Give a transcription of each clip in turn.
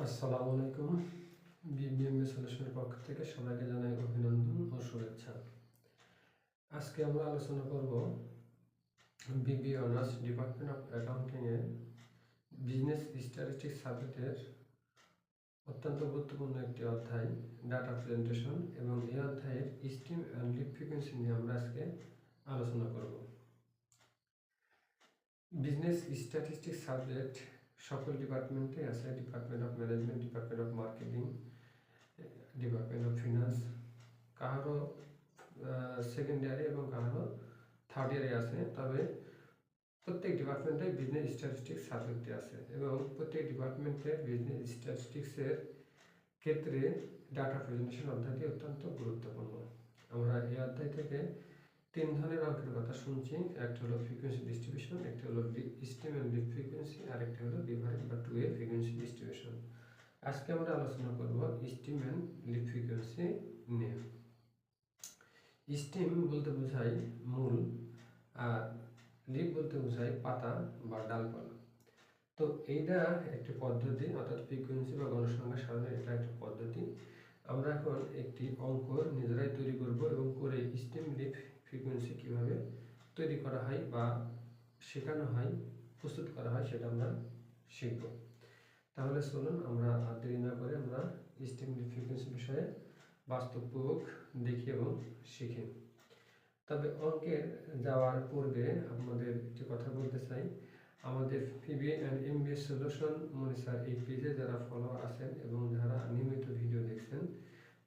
আসসালামু আলাইকুম। বিবিএমএ সলিউশনের পক্ষ থেকে সবাইকে জানাই অভিনন্দন ও শুভেচ্ছা। আজকে আমরা আলোচনা করব BBA honours department of accounting এর বিজনেস স্ট্যাটিস্টিক্স সাবজেক্টের অত্যন্ত গুরুত্বপূর্ণ একটি অধ্যায় ডাটা প্রেজেন্টেশন, এবং এই অধ্যায়ের স্টিম অ্যান্ড লিড ফ্রিকোয়েন্সি নিয়ে আমরা আজকে আলোচনা করব। বিজনেস স্ট্যাটিস্টিক্স সাবজেক্ট সকল ডিপার্টমেন্টে আছে। Department of management, department of marketing, department of finance, কাহারও সেকেন্ড ইয়ারে এবং কাহারও থার্ড ইয়ারে আছে। তবে প্রত্যেক ডিপার্টমেন্টে বিজনেস স্ট্যাটিস্টিক্স সাবজেক্টে আছে, এবং প্রত্যেক ডিপার্টমেন্টে বিজনেস স্ট্যাটিস্টিক্সের ক্ষেত্রে ডাটা প্রেজেন্টেশন অধ্যায়টি অত্যন্ত গুরুত্বপূর্ণ। আমরা এই অধ্যায় থেকে তিন ধরনের অঙ্কের কথা শুনছি। একটা হলো ফ্রিকোয়েন্সি ডিস্ট্রিবিউশন, একটা হলো স্টিম অ্যান্ড লিড ফ্রিকোয়েন্সি, আর একটা হলো ডিভাইড বা 2A ফ্রিকোয়েন্সি ডিস্ট্রিবিউশন। আজকে আমরা আলোচনা করব স্টিম অ্যান্ড লিড ফ্রিকোয়েন্সি নিয়ে। স্টিম বলতে বোঝায় মূল, আর লিড বলতে বোঝায় পাতা বা ডালপালা। তো এইটা একটি পদ্ধতি, অর্থাৎ ফ্রিকোয়েন্সি বা গণসংখ্যা সারণীর এটা একটা পদ্ধতি। আমরা এখন একটি অঙ্ক নিজেরাই তৈরি করব, এবং করে স্টিম লিড ফ্রিকোয়েন্সি কীভাবে তৈরি করা হয় বা শেখানো হয়, প্রস্তুত করা হয়, সেটা আমরা শিখব। তাহলে চলুন আমরা আর দেরি না করে আমরা স্টিম লিড ফ্রিকোয়েন্সি বিষয়ে বাস্তব প্রয়োগ দেখি এবং শিখি। তবে অঙ্কের যাওয়ার পূর্বে আপনাদের একটি কথা বলতে চাই। আমাদের পিবিএ অ্যান্ড এমবিএ সলিউশন মনিসার এই পেজে যারা ফলোয়ার আছেন এবং যারা নিয়মিত ভিডিও দেখছেন,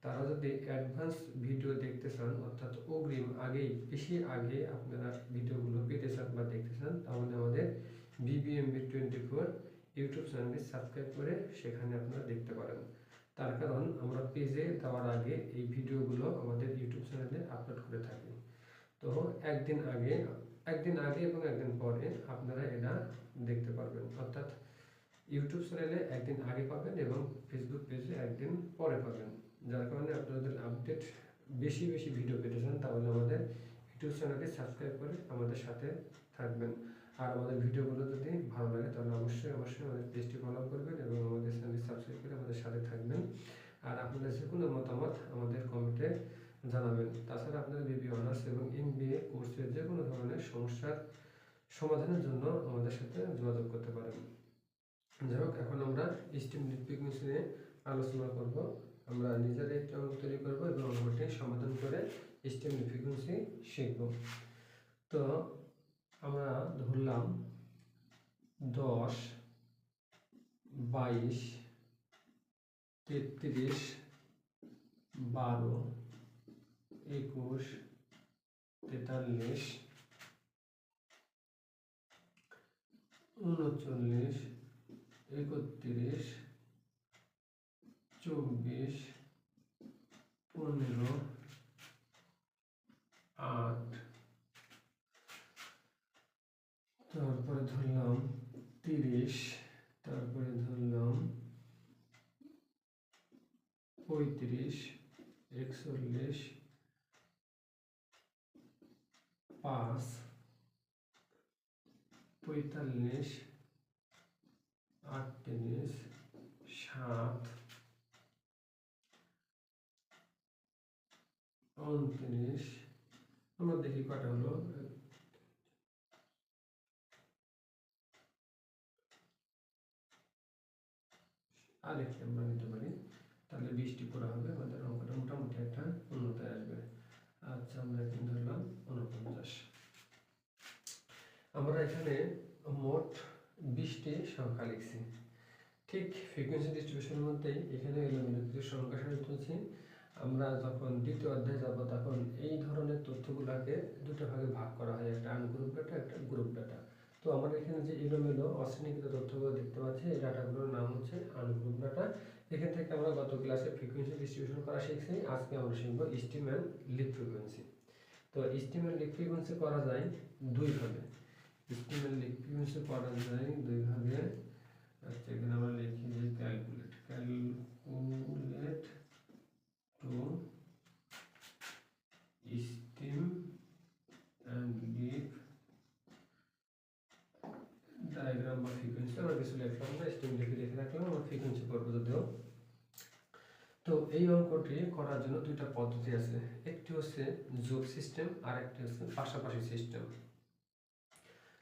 তারা যদি অ্যাডভান্স ভিডিও দেখতে চান, অর্থাৎ অগ্রিম আগেই বেশি আগে আপনারা ভিডিওগুলো পেতে চান বা দেখতে চান, তাহলে আমাদের বিবিএমবি 24 ইউটিউব চ্যানেলটি সাবস্ক্রাইব করে সেখানে আপনারা দেখতে পারেন। তার কারণ আমরা পেজে দেওয়ার আগে এই ভিডিওগুলো আমাদের ইউটিউব চ্যানেলে আপলোড করে থাকি। তো একদিন আগে এবং একদিন পরে আপনারা এটা দেখতে পারবেন, অর্থাৎ ইউটিউব চ্যানেলে একদিন আগে পাবেন এবং ফেসবুক পেজে একদিন পরে পাবেন। যার কারণে আপনাদের আপডেট বেশি ভিডিও পেতে চান, তাহলে আমাদের ইউটিউব চ্যানেলটি সাবস্ক্রাইব করে আমাদের সাথে থাকবেন। আর আমাদের ভিডিওগুলো যদি ভালো লাগে তাহলে অবশ্যই আমাদের পেজটি ফলো করবেন এবং আমাদের চ্যানেলটি সাবস্ক্রাইব করে আমাদের সাথে থাকবেন। আর আপনাদের যে কোনো মতামত আমাদের কমেন্টে জানাবেন। তাছাড়া আপনাদের বিবিএ অনার্স এবং এমবিএ কোর্সের যে কোনো ধরনের সমস্যার সমাধানের জন্য আমাদের সাথে যোগাযোগ করতে পারেন। যাই হোক, এখন আমরা স্টিম লিড ফ্রিকোয়েন্সি নিয়ে আলোচনা করব। আমরা নিজেরাই একটি অঙ্ক তৈরি করব এবং অঙ্কটি সমাধান করে স্টিম লিড ফ্রিকোয়েন্সি শিখব। তো আমরা ধরলাম 10, 22, 33, 12, 21, 43, 39, 31, 24, 15, 8, তারপরে ধরলাম 30, তারপরে ধরলাম 35, 41, 5, 45, 38, 7, 29, আমরা দেখি কটা হলো। আর একটি আমরা নিতে পারি, তাহলে 20টি পুরো হবে, আমাদের অঙ্কটা মোটামুটি একটা উন্নতি আসবে। আচ্ছা, আমরা এখানে ধরলাম 49। আমরা এখানে মোট 20টি সংখ্যা লিখছি। ঠিক ফ্রিকোয়েন্সি ডিস্ট্রিবিউশনের মধ্যেই এখানে এলোমেলো কিছু সংখ্যা সারি তুলছি। আমরা যখন দ্বিতীয় অধ্যায়ে যাব তখন এই ধরনের তথ্যগুলোকে দুটো ভাগে ভাগ করা হয়, একটা আনগ্রুপ ডাটা, একটা গ্রুপ ডাটা। তো আমরা এখানে যে এলোমেলো অশ্রেণীকৃত তথ্যগুলো দেখতে পাচ্ছি, এই ডাটাগুলোর নাম হচ্ছে আনগ্রুপ ডাটা। এখান থেকে আমরা গত ক্লাসে ফ্রিকোয়েন্সি ডিস্ট্রিবিউশন করা শিখছি। আজকে আমরা শিখব স্টিম অ্যান্ড লিড ফ্রিকোয়েন্সি। তো স্টিম অ্যান্ড লিড ফ্রিকোয়েন্সি করা যায় দুইভাবে। স্টিম অ্যান্ড লিড ফ্রিকোয়েন্সি করা যায় দুইভাবে। আচ্ছা, এখানে আমরা লিখি যে calculate to stem and leaf diagram বা ফ্রিকোয়েন্সি আমরা কিছু লিখলাম না, স্টিম লিখে রাখলাম, আমরা ফ্রিকোয়েন্সি করবো যদিও। তো এই অঙ্কটি করার জন্য দুইটা পদ্ধতি আছে, একটি হচ্ছে যোগ সিস্টেম আর একটি হচ্ছে পাশাপাশি সিস্টেম।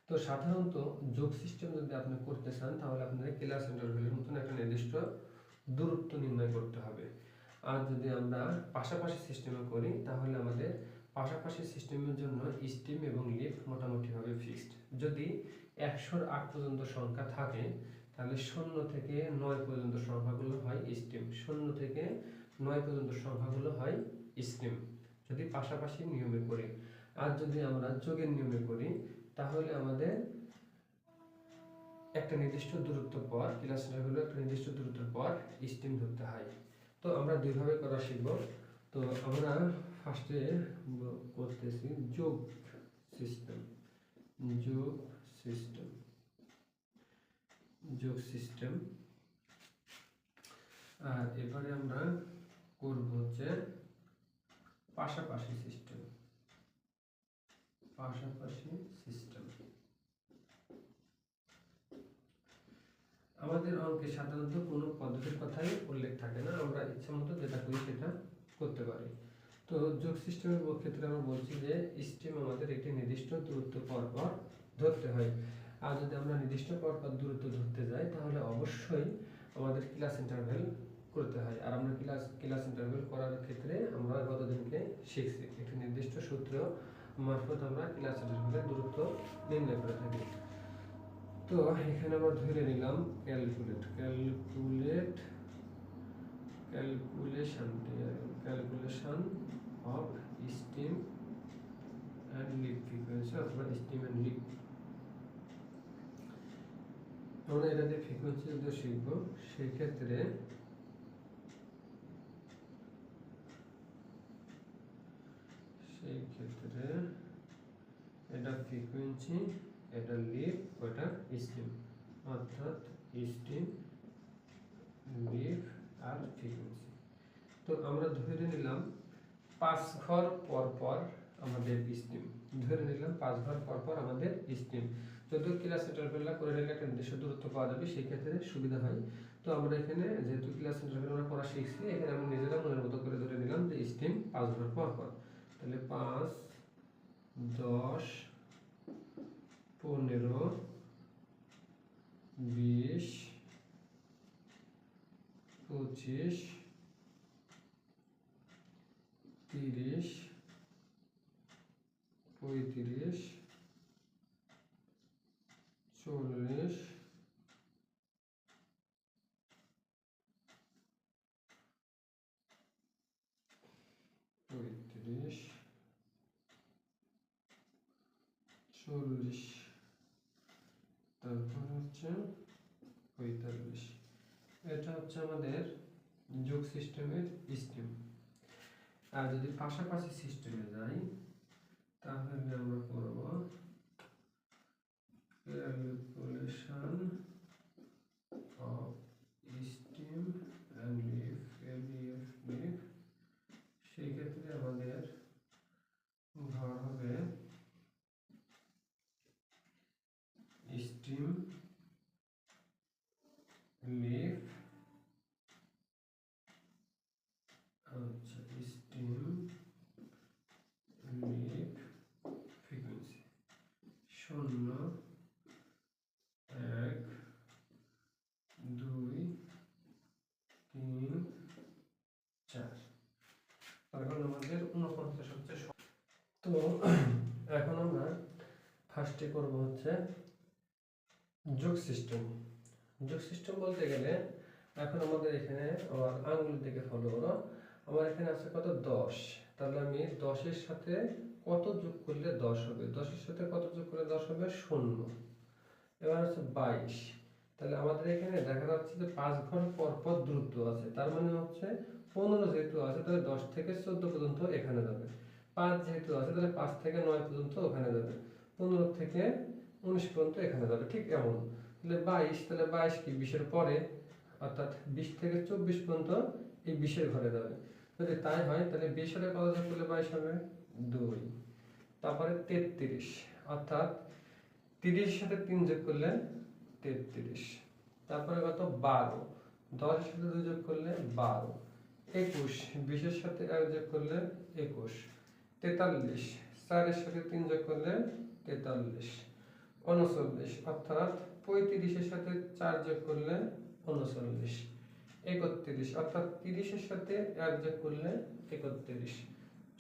তো সাধারণত যোগ সিস্টেম যদি আপনি করতে চান তাহলে আপনাদের ক্লাস ইন্টারভ্যালের মতন একটা নির্দিষ্ট দূরত্ব নির্ণয় করতে হবে। আর যদি আমরা পাশাপাশি সিস্টেমে করি তাহলে আমাদের পাশাপাশি সিস্টেমের জন্য স্টিম এবং লিফট মোটামুটিভাবে ফিক্সড। যদি 100-র 8 পর্যন্ত সংখ্যা থাকে তাহলে 0 থেকে 9 পর্যন্ত সংখ্যাগুলো হয় স্টিম, 0 থেকে 9 পর্যন্ত সংখ্যাগুলো হয় স্টিম যদি পাশাপাশি নিয়মে করি। আর যদি আমরা যোগের নিয়মে করি তাহলে আমাদের একটা নির্দিষ্ট দূরত্ব পর ক্লাস ইন্টারভ্যালে একটা নির্দিষ্ট দূরত্বের পর স্টিম ধরতে হয়। তো আমরা দুইভাবে করা শিখব। তো আমরা ফার্স্টে করতেছি যোগ সিস্টেম। আর এবারে আমরা করব হচ্ছে পাশাপাশি সিস্টেম। আমাদের অঙ্কে সাধারণত কোনো পদ্ধতির কথাই উল্লেখ থাকে না, আমরা ইচ্ছা মতো যেটা করি সেটা করতে পারি। তো যোগ সিস্টেমের ক্ষেত্রে আমরা বলছি যে স্টিম আমাদের একটি নির্দিষ্ট দূরত্ব পর পর ধরতে হয়। আর যদি আমরা নির্দিষ্ট পর পর দূরত্ব ধরতে যাই তাহলে অবশ্যই আমাদের ক্লাস ইন্টারভ্যাল করতে হয়। আর আমরা ক্লাস ইন্টারভ্যাল করার ক্ষেত্রে আমরা গতদিনকে শিখছি একটি নির্দিষ্ট সূত্র মারফত আমরা ক্লাস ইন্টারভ্যালের দূরত্ব নির্ণয় করে থাকি। তো এখানে আমরা ধরে নিলাম calculation of steam and lift frequency অথবা স্টিম অ্যান্ড লিফট। আমরা এটা দিয়ে ফ্রিকোয়েন্সি যদি শিখব সেই ক্ষেত্রে এটা ফ্রিকোয়েন্সি, এটা লিফট, ওটা স্টিম, অর্থাৎ স্টিম, লিফট আর ফ্রিকোয়েন্সি। তো আমরা ধরে নিলাম 5 ঘর পর পর আমাদের স্টিম, ধরে নিলাম 5 ঘর পর পর আমাদের স্টিম। যদিও ক্লাস ইন্টারভ্যাল করে নিলে একটা নির্দিষ্ট দূরত্ব পাওয়া যাবে, সেই ক্ষেত্রে সুবিধা হয়। তো আমরা এখানে যেহেতু ক্লাস ইন্টারভ্যাল আমরা পড়া শিখছি, এখানে আমরা নিজেরা মনের মতো করে ধরে নিলাম যে স্টিম 5 ঘর পর পর। তাহলে 5, 10, 15, 20, 25, 30, 35, 40, 40, তারপর হচ্ছে 45। এটা হচ্ছে আমাদের যোগ সিস্টেমের স্টিম। আর যদি পাশাপাশি সিস্টেমে যাই তাহলে আমরা করব calculation of steam and lift, lift. সেই ক্ষেত্রে আমাদের ঘর হবে steam, lift, steam, lift, frequency 0, 1, 2, 3, 4। এখন আমাদের 49 হচ্ছে। তো এখন আমরা ফার্স্টে করব হচ্ছে যোগ সিস্টেম। যোগ সিস্টেম বলতে গেলে এখন আমাদের এখানে আমার আঙ্গুল দিকে ফলো করো, আমার এখানে আছে কত 10, তাহলে আমি 10-এর সাথে কত যোগ করলে 10 হবে, 10-এর সাথে কত যোগ করলে 10 হবে 0। এবার হচ্ছে 22, তাহলে আমাদের এখানে দেখা যাচ্ছে যে 5 ঘর পর পর দূরত্ব আছে, তার মানে হচ্ছে 15 যেহেতু আছে তাহলে 10 থেকে 14 পর্যন্ত এখানে যাবে, 5 যেহেতু আছে তাহলে 5 থেকে 9 পর্যন্ত ওখানে যাবে, 15 থেকে 19 পর্যন্ত এখানে যাবে। ঠিক এমন তাহলে 22, তাহলে 22 কি 20-এর পরে, অর্থাৎ 20 থেকে 24 পর্যন্ত এই 20-এর ঘরে যাবে। যদি তাই হয় তাহলে 20 সাথে কত যোগ করলে 22 হবে 2। তারপরে 33, অর্থাৎ 30-এর সাথে 3 যোগ করলে 33। তারপরে কত 12, 10-এর সাথে 2 যোগ করলে 12, 21, 20-এর সাথে 1 যোগ করলে 21, 43, 4-এর সাথে 3 যোগ করলে 43, 39, অর্থাৎ 35-এর সাথে 4 যোগ করলে 39, 31, অর্থাৎ 30-এর সাথে 1 যোগ করলে 31,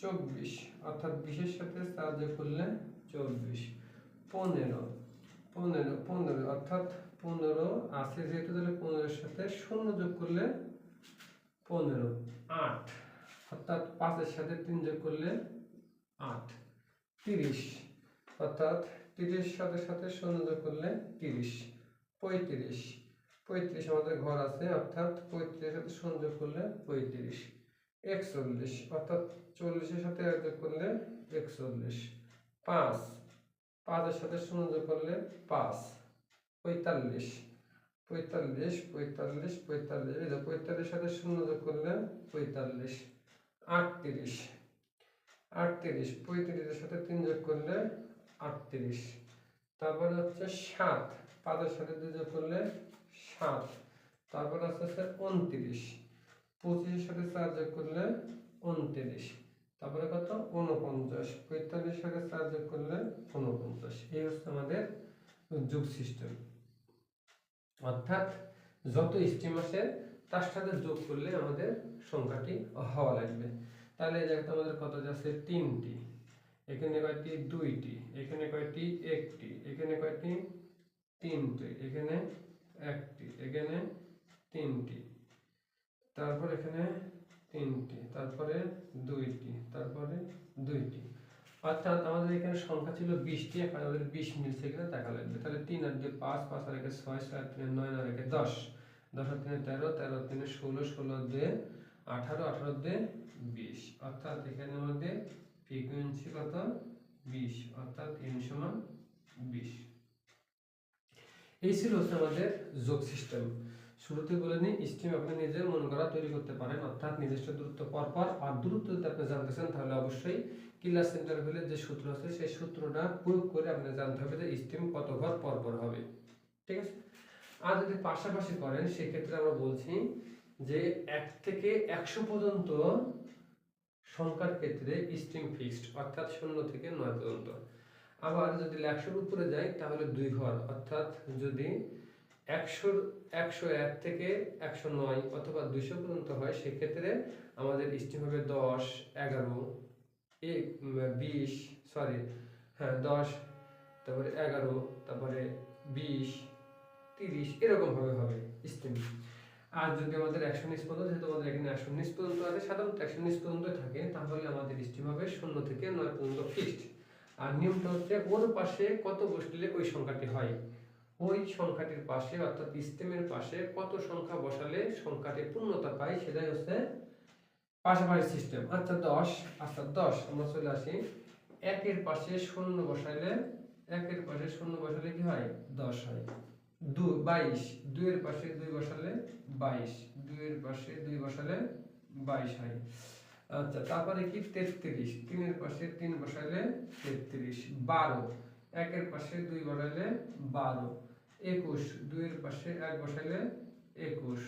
24, অর্থাৎ 20-এর সাথে 4 যোগ করলে 24, 15, অর্থাৎ 15 আছে যেহেতু, তাহলে 15-এর সাথে 0 যোগ করলে 15, 8, অর্থাৎ 5-এর সাথে 3 যোগ করলে 8, 30, অর্থাৎ 30-এর সাথে 0 যোগ করলে 30, 35 আমাদের ঘর আছে, অর্থাৎ 35-এর সাথে 0 যোগ করলে 35, 41, অর্থাৎ 40-এর সাথে 1 যোগ করলে 41, 5-এর সাথে 0 যোগ করলে 5, 45, 45-এর সাথে 0 যোগ করলে 45, 38, 35-এর সাথে 3 যোগ করলে 38, তারপরে হচ্ছে 7, 5-এর সাথে 2 যোগ করলে 7, তারপরে হচ্ছে 29, 25-এর সাথে 4 যোগ করলে 29, তারপরে কত 49, 45-এর সাথে 4 যোগ করলে 49। এই হচ্ছে আমাদের যোগ সিস্টেম, অর্থাৎ যত স্ট্রিম আসে তার সাথে যোগ করলে আমাদের সংখ্যাটি হওয়া লাগবে। তাহলে এই জায়গাতে আমাদের কত আছে 3টি, এখানে কয়টি 2টি, এখানে কয়টি 1টি, এখানে কয়টি 3টি, এখানে 1টি, এখানে 3টি, তারপর এখানে 3টি, তারপরে 2টি, তারপরে 2টি, অর্থাৎ আমাদের এখানে সংখ্যা ছিল 20টি, এখন আমাদের 20 মিলছে কিনা দেখা লাগবে। তাহলে 3 আর 2 5, 5 আর 1 6, 6 আর 3 9, আর 1 10, 10 আর 3 13, 13 আর 3 16, 16 আর 2 18, 18 আর 2 20, অর্থাৎ এখানে আমাদের ফ্রিকোয়েন্সি কত 20, অর্থাৎ n সমান 20। এই ছিল হচ্ছে আমাদের যোগ সিস্টেম। শুরুতে বলে নিই, স্ট্রিম আপনি নিজের মন করা তৈরি করতে পারেন, অর্থাৎ নির্দিষ্ট দূরত্ব পরপর। আর দূরত্ব যদি আপনি জানতে চান তাহলে অবশ্যই কিলার সেন্টার হলে যে সূত্র আছে সেই সূত্রটা প্রয়োগ করে আপনি জানতে হবে যে স্ট্রিম কত ঘর পরপর হবে, ঠিক আছে। আর যদি পাশাপাশি করেন সেক্ষেত্রে আমরা বলছি যে 1 থেকে 100 পর্যন্ত সংখ্যার ক্ষেত্রে স্ট্রিম ফিক্সড, অর্থাৎ 0 থেকে 9 পর্যন্ত। আবার যদি 100-এর উপরে যায় তাহলে 2 ঘর, অর্থাৎ যদি 101 থেকে 109 অথবা 200 পর্যন্ত হয় সেক্ষেত্রে আমাদের স্ট্রিম হবে 10, 11, 20, 10, তারপরে 11, তারপরে 20, 30 এরকম ভাবে হবে স্ট্রিম। আর যদি আমাদের 119 পর্যন্ত, যেহেতু আমাদের এখানে 119 পর্যন্ত আছে, সাধারণত 119 পর্যন্ত থাকে, তাহলে আমাদের স্ট্রিম হবে 0 থেকে 9 পর্যন্ত ফিক্সড। আর নিয়মটা হচ্ছে ওর পাশে কত বসলে ওই সংখ্যাটি হয়, ওই সংখ্যাটির পাশে অর্থাৎ স্টেমের পাশে কত সংখ্যা বসালে সংখ্যাটি পূর্ণতা পায়, সেটাই হচ্ছে পাশাপাশি সিস্টেম। আচ্ছা 10, আমরা চলে আসি। 1-এর পাশে 0 বসাইলে, 1-এর পাশে 0 বসালে কি হয় 10 হয়। 22, 2-এর পাশে 2 বসালে 22, 2-এর পাশে 2 বসালে 22 হয়। আচ্ছা তারপরে কি 33, 3-এর পাশে 3 বসাইলে 33, 12, 1-এর পাশে 2 বসাইলে 12, 21, 2-এর পাশে 1 বসাইলে 21,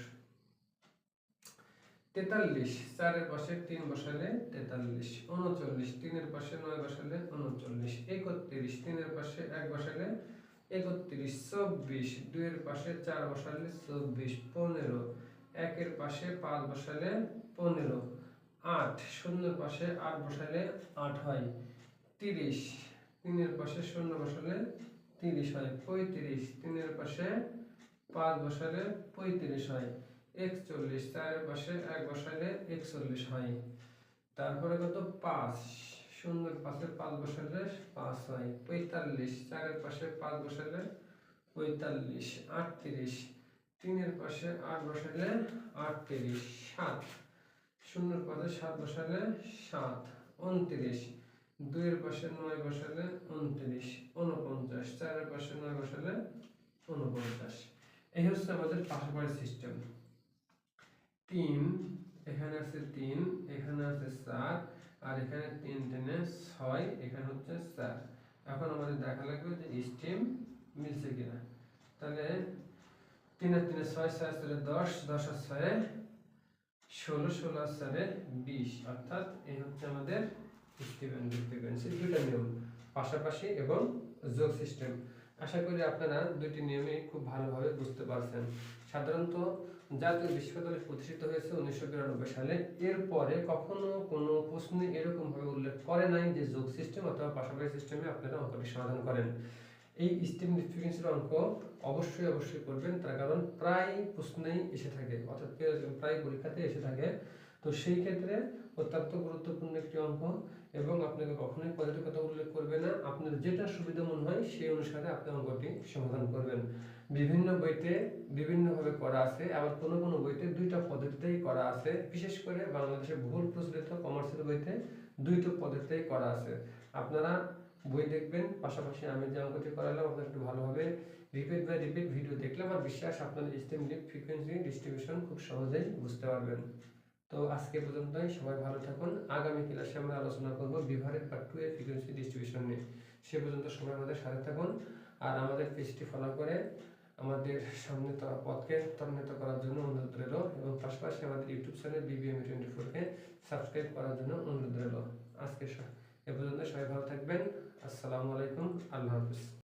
43, 4-এর পাশে 3 বসাইলে 43, 39, 3-এর পাশে 9 বসাইলে 39, 31, 3-এর পাশে 1 বসাইলে 31, 24, 2-এর পাশে 4 বসাইলে 24, 15, 1-এর পাশে 5 বসাইলে 15, 8, 0-এর পাশে 8 বসাইলে 8 হয়, 30, 3-এর পাশে 0 বসালে 30 হয়, 35, 3-এর পাশে 5 বসালে 35 হয়, 41, 4-এর পাশে 1 বসালে 41 হয়, তারপরে কত 5, 0-এর পাশে 5 বসালে 5 হয়, 45, 4-এর পাশে 5 বসালে 45, 38, 3-এর পাশে 8 বসালে 38, 7, 0-এর পাশে 7 বসালে 7, 29, 2-এর পাশে 9 বসালে 29, 49, 4-এর পাশে 9 বসালে 49। এই হচ্ছে আমাদের পাশাপাশি সিস্টেম। 3, এখানে আছে 3, এখানে আছে 4, আর এখানে 3 3 6, এখানে হচ্ছে 4। এখন আমাদের দেখা লাগবে যে স্ট্রিম মিলছে কিনা। তাহলে 3 আর 3 6, 6 আর 10, 10 আর 6 16, 16 আর 4 20, অর্থাৎ এই হচ্ছে আমাদের স্টিফেনস ফ্রিকোয়েন্সি দুইটা নিয়ম পাশাপাশি এবং যোগ সিস্টেম। আশা করি আপনারা দুইটি নিয়মে খুব ভালোভাবে বুঝতে পারছেন। সাধারণত জাতীয় বিশ্ববিদ্যালয় প্রতিষ্ঠিত হয়েছে 1992 সালে। এরপরে কখনো কোনো প্রশ্নে এরকমভাবে উল্লেখ করে নাই যে যোগ সিস্টেম অথবা পাশাপাশি সিস্টেমে আপনারা অঙ্কটি সমাধান করেন। এই স্টিফেন ফ্রিকোয়েন্সির অঙ্ক অবশ্যই করবেন, তার কারণ প্রায় প্রশ্নেই এসে থাকে, অর্থাৎ প্রায় পরীক্ষাতে এসে থাকে। তো সেই ক্ষেত্রে অত্যন্ত গুরুত্বপূর্ণ একটি অঙ্ক, এবং আপনাকে কখনোই পদ্ধতির কথা উল্লেখ করবে না, আপনার যেটা সুবিধা মনে হয় সেই অনুসারে আপনি অঙ্কটি সমাধান করবেন। বিভিন্ন বইতে বিভিন্নভাবে করা আছে, আবার কোনো কোনো বইতে দুইটা পদ্ধতিতেই করা আছে। বিশেষ করে বাংলাদেশের বহুল প্রচলিত কমার্সের বইতে দুইটা পদ্ধতিতেই করা আছে। আপনারা বই দেখবেন, পাশাপাশি আমি যে অঙ্কটি করালাম আপনারা একটু ভালোভাবে রিপিট বাই রিপিট ভিডিও দেখলে আমার বিশ্বাস আপনাদের স্টিফেন ফ্রিকোয়েন্সি ডিস্ট্রিবিউশন খুব সহজেই বুঝতে পারবেন। তো আজকে পর্যন্তই, সবাই ভালো থাকুন। আগামী ক্লাসে আমরা আলোচনা করব বিভারের পার্ট 2 এর ফ্রিকোয়েন্সি ডিস্ট্রিবিউশন নিয়ে। সে পর্যন্ত সবাই আমাদের সাথে থাকুন, আর আমাদের পেজটি ফলো করে আমাদের সামনে পথকে ত্বরান্বিত করার জন্য অনুরোধ রইল, এবং পাশাপাশি আমাদের ইউটিউব চ্যানেল BBME24 কে সাবস্ক্রাইব করার জন্য অনুরোধ রইল। আজকে এ পর্যন্ত, সবাই ভালো থাকবেন। আসসালামু আলাইকুম, আল্লাহ হাফিজ।